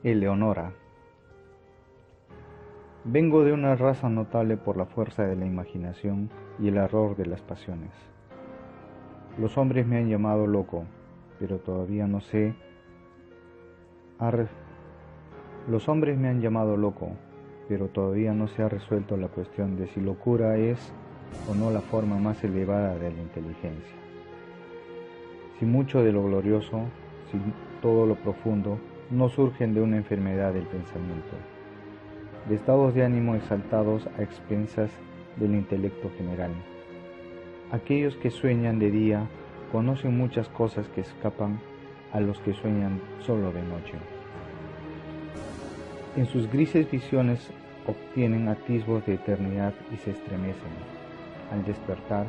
Eleonora. Vengo de una raza notable por la fuerza de la imaginación y el ardor de las pasiones. Los hombres me han llamado loco, pero todavía no sé. Los hombres me han llamado loco, pero todavía no se ha resuelto la cuestión de si locura es o no la forma más elevada de la inteligencia. Si mucho de lo glorioso, si todo lo profundo, no surgen de una enfermedad del pensamiento, de estados de ánimo exaltados a expensas del intelecto general. Aquellos que sueñan de día conocen muchas cosas que escapan a los que sueñan solo de noche. En sus grises visiones obtienen atisbos de eternidad y se estremecen, al despertar,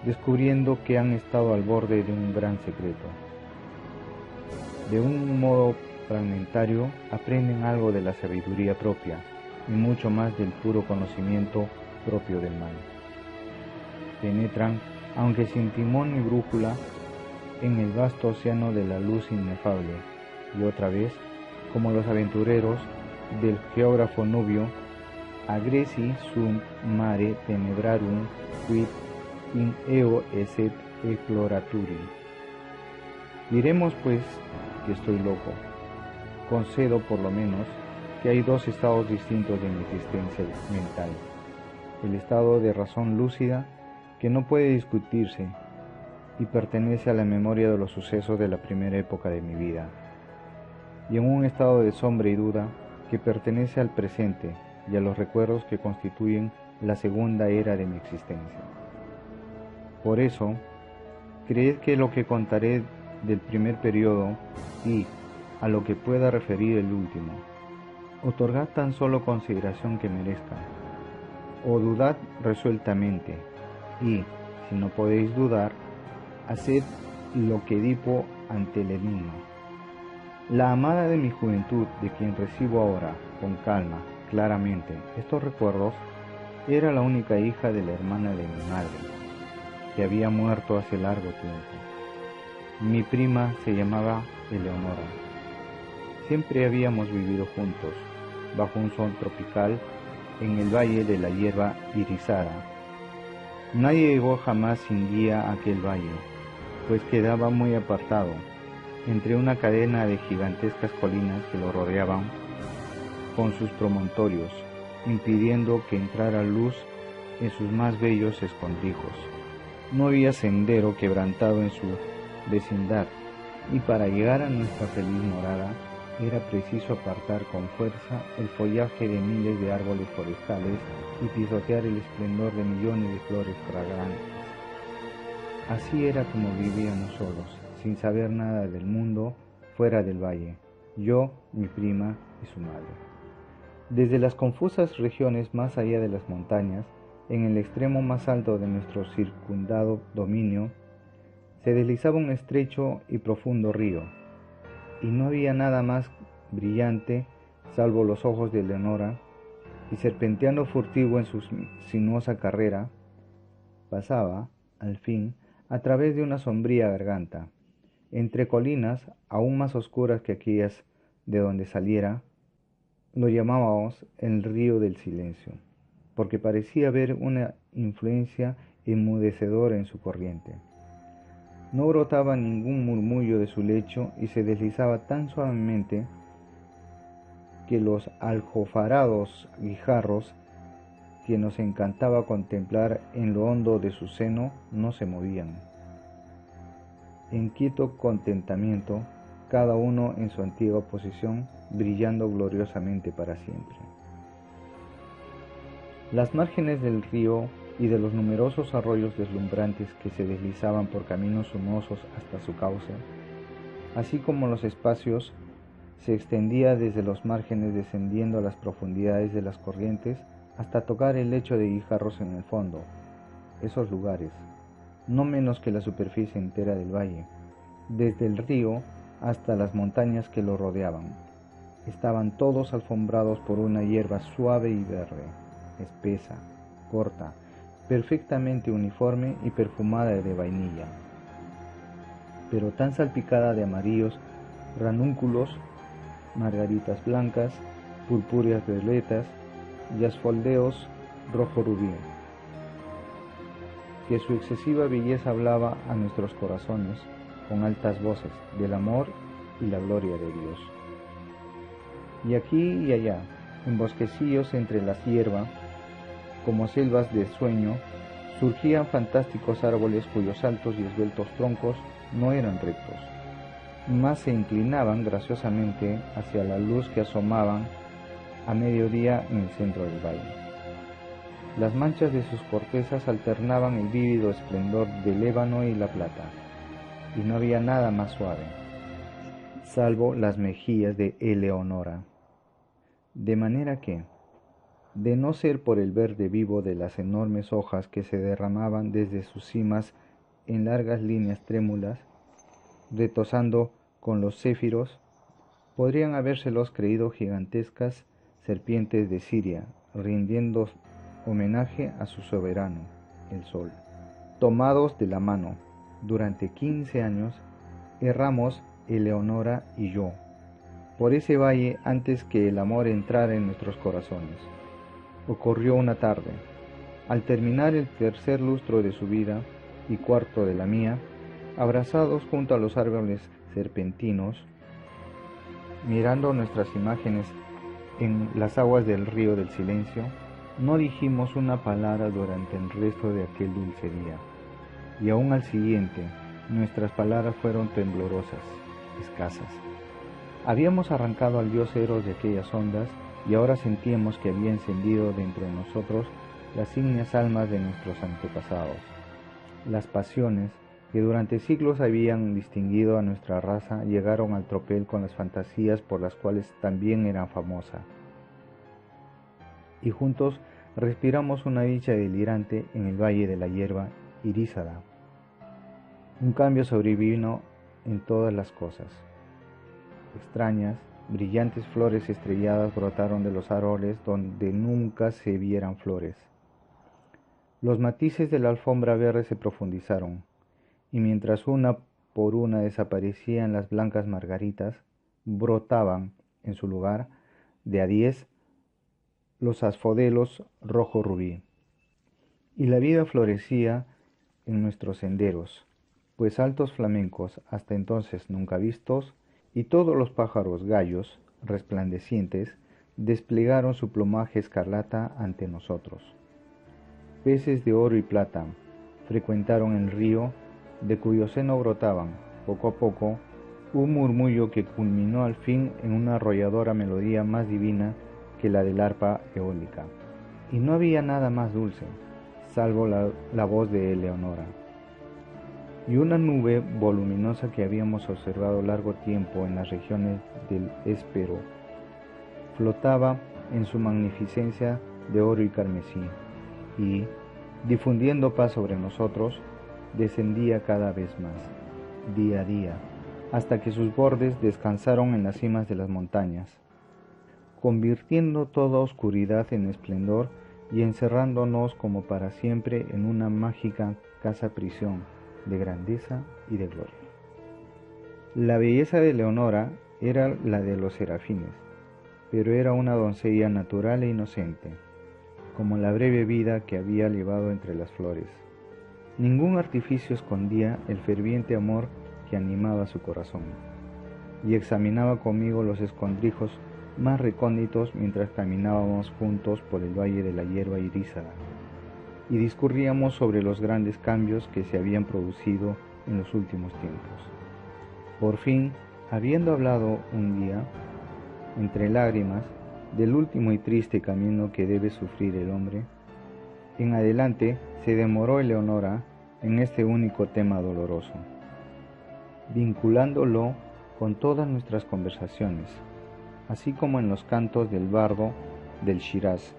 descubriendo que han estado al borde de un gran secreto. De un modo fragmentario aprenden algo de la sabiduría propia y mucho más del puro conocimiento propio del mal. Penetran, aunque sin timón ni brújula, en el vasto océano de la luz inefable, y otra vez, como los aventureros del geógrafo Nubio, agresi sum mare tenebrarum quid in eo esset exploraturi. Diremos pues que estoy loco. Concedo por lo menos que hay dos estados distintos de mi existencia mental. El estado de razón lúcida, que no puede discutirse y pertenece a la memoria de los sucesos de la primera época de mi vida, y en un estado de sombra y duda, que pertenece al presente y a los recuerdos que constituyen la segunda era de mi existencia. Por eso, creed que lo que contaré del primer periodo y a lo que pueda referir el último, otorgad tan solo consideración que merezca, o dudad resueltamente, y, si no podéis dudar, haced lo que Edipo ante el enigma. La amada de mi juventud, de quien recibo ahora, con calma, claramente, estos recuerdos, era la única hija de la hermana de mi madre, que había muerto hace largo tiempo. Mi prima se llamaba Eleonora. Siempre habíamos vivido juntos, bajo un sol tropical, en el valle de la hierba irisada. Nadie llegó jamás sin guía a aquel valle, pues quedaba muy apartado, entre una cadena de gigantescas colinas que lo rodeaban con sus promontorios, impidiendo que entrara luz en sus más bellos escondrijos. No había sendero quebrantado en su vecindad, y para llegar a nuestra feliz morada era preciso apartar con fuerza el follaje de miles de árboles forestales y pisotear el esplendor de millones de flores fragrantes. Así era como vivíamos solos, sin saber nada del mundo fuera del valle, yo, mi prima y su madre. Desde las confusas regiones más allá de las montañas, en el extremo más alto de nuestro circundado dominio, se deslizaba un estrecho y profundo río, y no había nada más brillante salvo los ojos de Eleonora, y serpenteando furtivo en su sinuosa carrera, pasaba, al fin, a través de una sombría garganta, entre colinas aún más oscuras que aquellas de donde saliera. Lo llamábamos el río del silencio, porque parecía haber una influencia enmudecedora en su corriente. No brotaba ningún murmullo de su lecho y se deslizaba tan suavemente que los aljofarados guijarros que nos encantaba contemplar en lo hondo de su seno no se movían. En quieto contentamiento, cada uno en su antigua posición, brillando gloriosamente para siempre. Las márgenes del río y de los numerosos arroyos deslumbrantes que se deslizaban por caminos sinuosos hasta su cauce, así como los espacios, se extendía desde los márgenes descendiendo a las profundidades de las corrientes hasta tocar el lecho de guijarros en el fondo. Esos lugares, no menos que la superficie entera del valle, desde el río hasta las montañas que lo rodeaban, estaban todos alfombrados por una hierba suave y verde, espesa, corta, perfectamente uniforme y perfumada de vainilla, pero tan salpicada de amarillos ranúnculos margaritas blancas, purpúreas violetas y asfoldeos rojo rubí, que su excesiva belleza hablaba a nuestros corazones con altas voces del amor y la gloria de Dios. Y aquí y allá, en bosquecillos entre la hierba, como selvas de sueño, surgían fantásticos árboles cuyos altos y esbeltos troncos no eran rectos, mas se inclinaban graciosamente hacia la luz que asomaban a mediodía en el centro del valle. Las manchas de sus cortezas alternaban el vívido esplendor del ébano y la plata, y no había nada más suave, salvo las mejillas de Eleonora. De manera que, de no ser por el verde vivo de las enormes hojas que se derramaban desde sus cimas en largas líneas trémulas, retozando con los céfiros, podrían habérselos creído gigantescas serpientes de Siria, rindiendo homenaje a su soberano, el sol. Tomados de la mano, durante 15 años, erramos Eleonora y yo, por ese valle antes que el amor entrara en nuestros corazones. Ocurrió una tarde, al terminar el tercer lustro de su vida y cuarto de la mía, abrazados junto a los árboles serpentinos, mirando nuestras imágenes en las aguas del río del silencio, no dijimos una palabra durante el resto de aquel dulce día, y aún al siguiente nuestras palabras fueron temblorosas, escasas. Habíamos arrancado al dios Eros de aquellas ondas, y ahora sentíamos que había encendido dentro de nosotros las ígneas almas de nuestros antepasados. Las pasiones que durante siglos habían distinguido a nuestra raza llegaron al tropel con las fantasías por las cuales también eran famosas. Y juntos respiramos una dicha delirante en el valle de la hierba irísada. Un cambio sobrevino en todas las cosas. Extrañas, brillantes flores estrelladas brotaron de los árboles donde nunca se vieran flores. Los matices de la alfombra verde se profundizaron, y mientras una por una desaparecían las blancas margaritas, brotaban en su lugar de a 10 los asfodelos rojo rubí. Y la vida florecía en nuestros senderos, pues altos flamencos hasta entonces nunca vistos, y todos los pájaros gallos resplandecientes desplegaron su plumaje escarlata ante nosotros. Peces de oro y plata frecuentaron el río, de cuyo seno brotaban, poco a poco, un murmullo que culminó al fin en una arrolladora melodía más divina que la del arpa eólica. Y no había nada más dulce, salvo la voz de Eleonora. Y una nube voluminosa que habíamos observado largo tiempo en las regiones del Hespero flotaba en su magnificencia de oro y carmesí, y, difundiendo paz sobre nosotros, descendía cada vez más, día a día, hasta que sus bordes descansaron en las cimas de las montañas, convirtiendo toda oscuridad en esplendor y encerrándonos como para siempre en una mágica casa-prisión de grandeza y de gloria. La belleza de Leonora era la de los serafines, pero era una doncella natural e inocente, como la breve vida que había llevado entre las flores. Ningún artificio escondía el ferviente amor que animaba su corazón, y examinaba conmigo los escondrijos más recónditos mientras caminábamos juntos por el valle de la hierba irísada, y discurríamos sobre los grandes cambios que se habían producido en los últimos tiempos. Por fin, habiendo hablado un día, entre lágrimas, del último y triste camino que debe sufrir el hombre, en adelante se demoró Eleonora en este único tema doloroso, vinculándolo con todas nuestras conversaciones, así como en los cantos del bardo del Shiraz.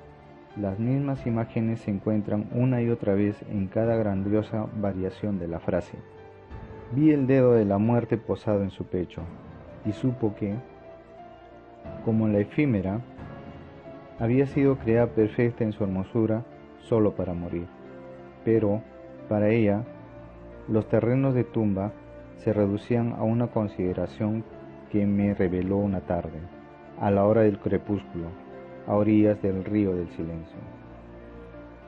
Las mismas imágenes se encuentran una y otra vez en cada grandiosa variación de la frase. Vi el dedo de la muerte posado en su pecho, y supo que, como la efímera, había sido creada perfecta en su hermosura solo para morir. Pero, para ella, los terrenos de tumba se reducían a una consideración que me reveló una tarde. a la hora del crepúsculo, a orillas del río del silencio.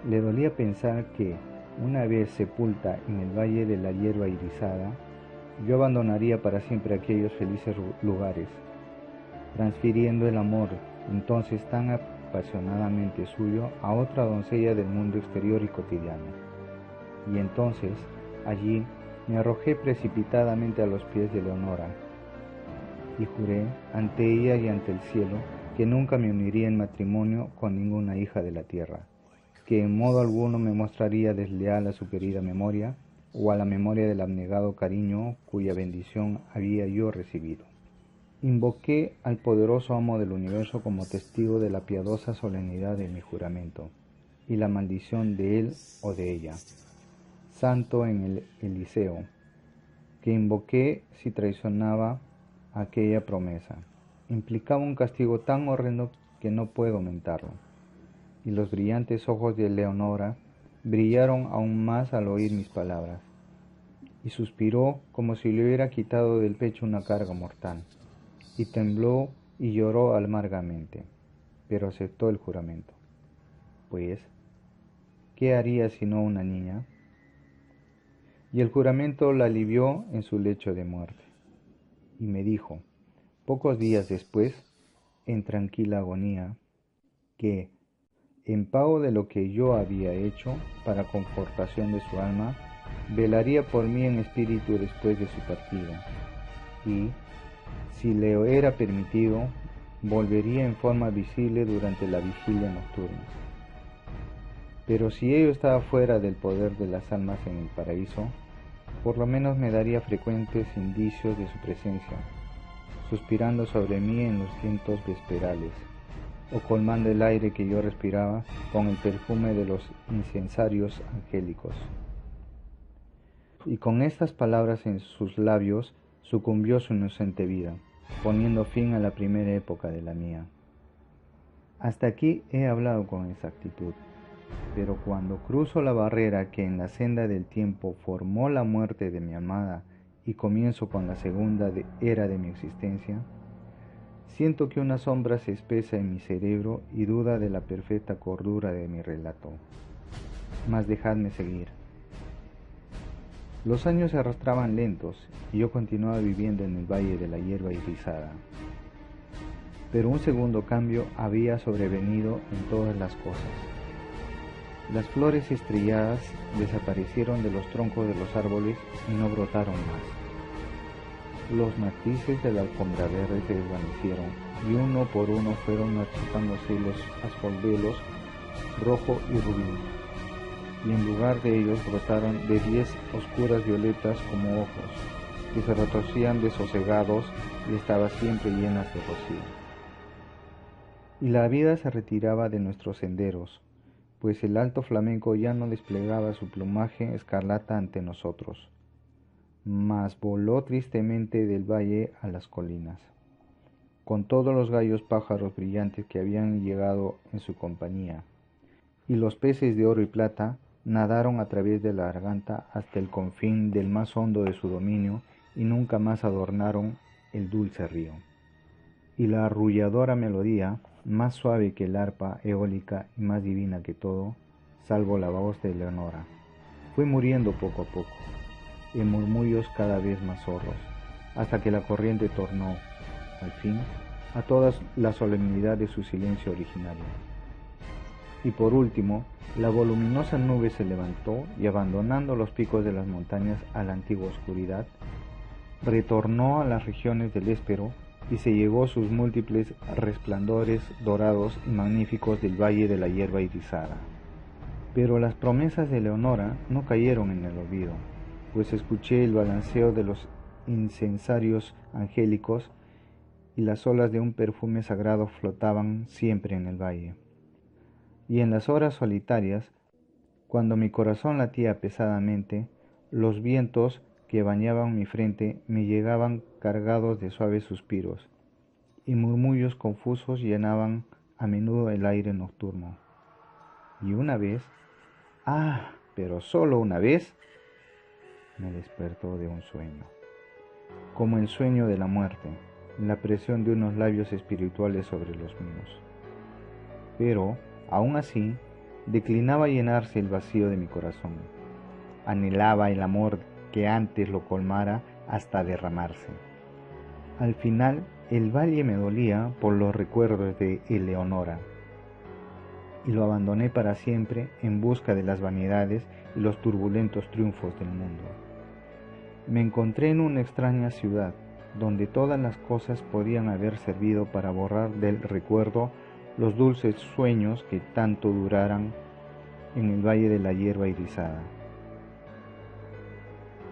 Le dolía pensar que, una vez sepulta en el valle de la hierba irisada, yo abandonaría para siempre aquellos felices lugares, transfiriendo el amor entonces tan apasionadamente suyo a otra doncella del mundo exterior y cotidiano. Y entonces, allí, me arrojé precipitadamente a los pies de Leonora, y juré ante ella y ante el cielo que nunca me uniría en matrimonio con ninguna hija de la tierra, que en modo alguno me mostraría desleal a su querida memoria o a la memoria del abnegado cariño cuya bendición había yo recibido. Invoqué al poderoso amo del universo como testigo de la piadosa solemnidad de mi juramento y la maldición de él o de ella, santo en el Eliseo, que invoqué si traicionaba aquella promesa. Implicaba un castigo tan horrendo que no puedo mentarlo. Y los brillantes ojos de Leonora brillaron aún más al oír mis palabras, y suspiró como si le hubiera quitado del pecho una carga mortal, y tembló y lloró amargamente, pero aceptó el juramento. Pues, ¿qué haría sino una niña? Y el juramento la alivió en su lecho de muerte, y me dijo, pocos días después, en tranquila agonía, que, en pago de lo que yo había hecho para confortación de su alma, velaría por mí en espíritu después de su partida, y, si le era permitido, volvería en forma visible durante la vigilia nocturna. Pero si ello estaba fuera del poder de las almas en el paraíso, por lo menos me daría frecuentes indicios de su presencia, suspirando sobre mí en los vientos vesperales, o colmando el aire que yo respiraba con el perfume de los incensarios angélicos. Y con estas palabras en sus labios sucumbió su inocente vida, poniendo fin a la primera época de la mía. Hasta aquí he hablado con exactitud, pero cuando cruzo la barrera que en la senda del tiempo formó la muerte de mi amada y comienzo con la segunda era de mi existencia, siento que una sombra se espesa en mi cerebro y duda de la perfecta cordura de mi relato. Mas dejadme seguir. Los años se arrastraban lentos y yo continuaba viviendo en el valle de la hierba irisada. Pero un segundo cambio había sobrevenido en todas las cosas. Las flores estrelladas desaparecieron de los troncos de los árboles y no brotaron más. Los matices de la alfombra verde se desvanecieron y uno por uno fueron marchitándose los asfoldelos rojo y rubí, y en lugar de ellos brotaron de 10 oscuras violetas como ojos, que se retorcían desosegados y estaban siempre llenas de rocío. Y la vida se retiraba de nuestros senderos, pues el alto flamenco ya no desplegaba su plumaje escarlata ante nosotros, mas voló tristemente del valle a las colinas, con todos los gallos pájaros brillantes que habían llegado en su compañía, y los peces de oro y plata nadaron a través de la garganta hasta el confín del más hondo de su dominio y nunca más adornaron el dulce río. Y la arrulladora melodía, más suave que el arpa eólica y más divina que todo, salvo la voz de Leonora, fue muriendo poco a poco, en murmullos cada vez más sordos, hasta que la corriente tornó, al fin, a toda la solemnidad de su silencio originario. Y por último, la voluminosa nube se levantó y, abandonando los picos de las montañas a la antigua oscuridad, retornó a las regiones del Éspero y se llegó sus múltiples resplandores dorados y magníficos del valle de la hierba irisada. Pero las promesas de Leonora no cayeron en el olvido, pues escuché el balanceo de los incensarios angélicos y las olas de un perfume sagrado flotaban siempre en el valle. Y en las horas solitarias, cuando mi corazón latía pesadamente, los vientos que bañaban mi frente me llegaban cargados de suaves suspiros, y murmullos confusos llenaban a menudo el aire nocturno. Y una vez, pero solo una vez, me despertó de un sueño, como el sueño de la muerte, la presión de unos labios espirituales sobre los míos. Pero, aún así, declinaba llenarse el vacío de mi corazón. Anhelaba el amor que antes lo colmara hasta derramarse. Al final, el valle me dolía por los recuerdos de Eleonora, y lo abandoné para siempre en busca de las vanidades y los turbulentos triunfos del mundo. Me encontré en una extraña ciudad, donde todas las cosas podían haber servido para borrar del recuerdo los dulces sueños que tanto duraran en el valle de la hierba irisada.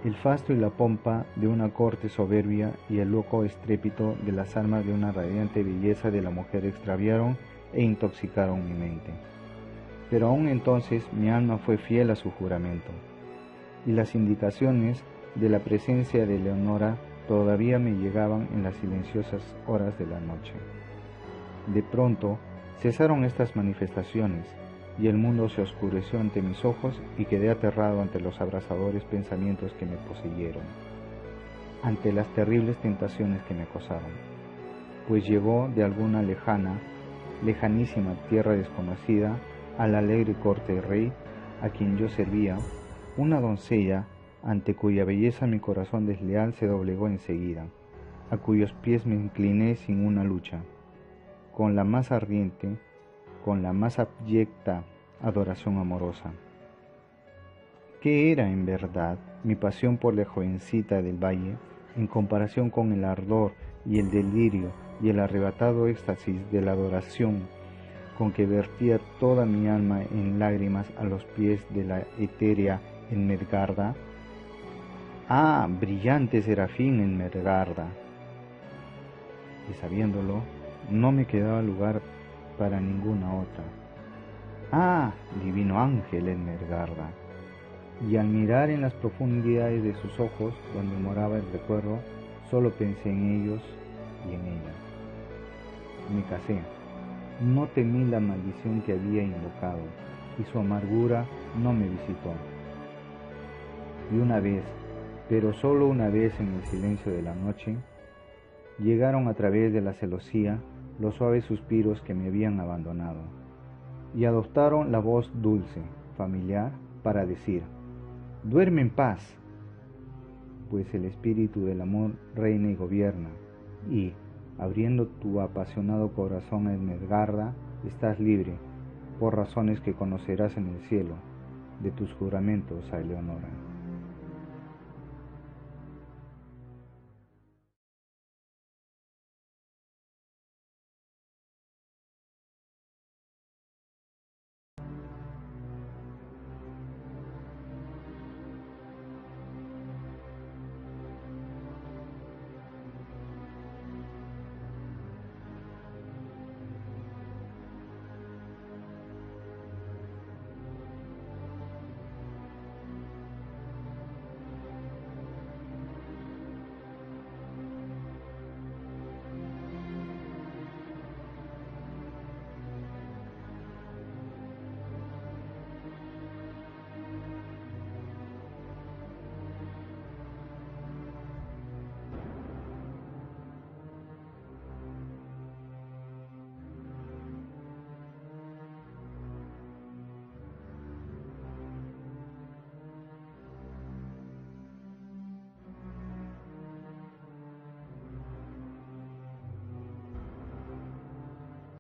El fasto y la pompa de una corte soberbia y el loco estrépito de las armas de una radiante belleza de la mujer extraviaron e intoxicaron mi mente. Pero aún entonces mi alma fue fiel a su juramento, y las indicaciones de la presencia de Eleonora todavía me llegaban en las silenciosas horas de la noche. De pronto cesaron estas manifestaciones, y el mundo se oscureció ante mis ojos y quedé aterrado ante los abrasadores pensamientos que me poseyeron, ante las terribles tentaciones que me acosaron, pues llegó de alguna lejanísima tierra desconocida, a la alegre corte del rey, a quien yo servía, una doncella ante cuya belleza mi corazón desleal se doblegó enseguida, a cuyos pies me incliné sin una lucha, con la más ardiente, con la más abyecta adoración amorosa. ¿Qué era en verdad mi pasión por la jovencita del valle en comparación con el ardor y el delirio y el arrebatado éxtasis de la adoración con que vertía toda mi alma en lágrimas a los pies de la etérea Enmergarda? ¡Ah, brillante serafín Enmergarda! Y sabiéndolo, no me quedaba lugar para ninguna otra. ¡Ah, divino ángel Enmergarda! Y al mirar en las profundidades de sus ojos, donde moraba el recuerdo, solo pensé en ellos y en ella. Me casé. No temí la maldición que había invocado, y su amargura no me visitó. Y una vez, pero solo una vez en el silencio de la noche, llegaron a través de la celosía los suaves suspiros que me habían abandonado, y adoptaron la voz dulce, familiar, para decir: «Duerme en paz, pues el espíritu del amor reina y gobierna, y, abriendo tu apasionado corazón a Enmergarda, estás libre, por razones que conocerás en el cielo, de tus juramentos a Eleonora».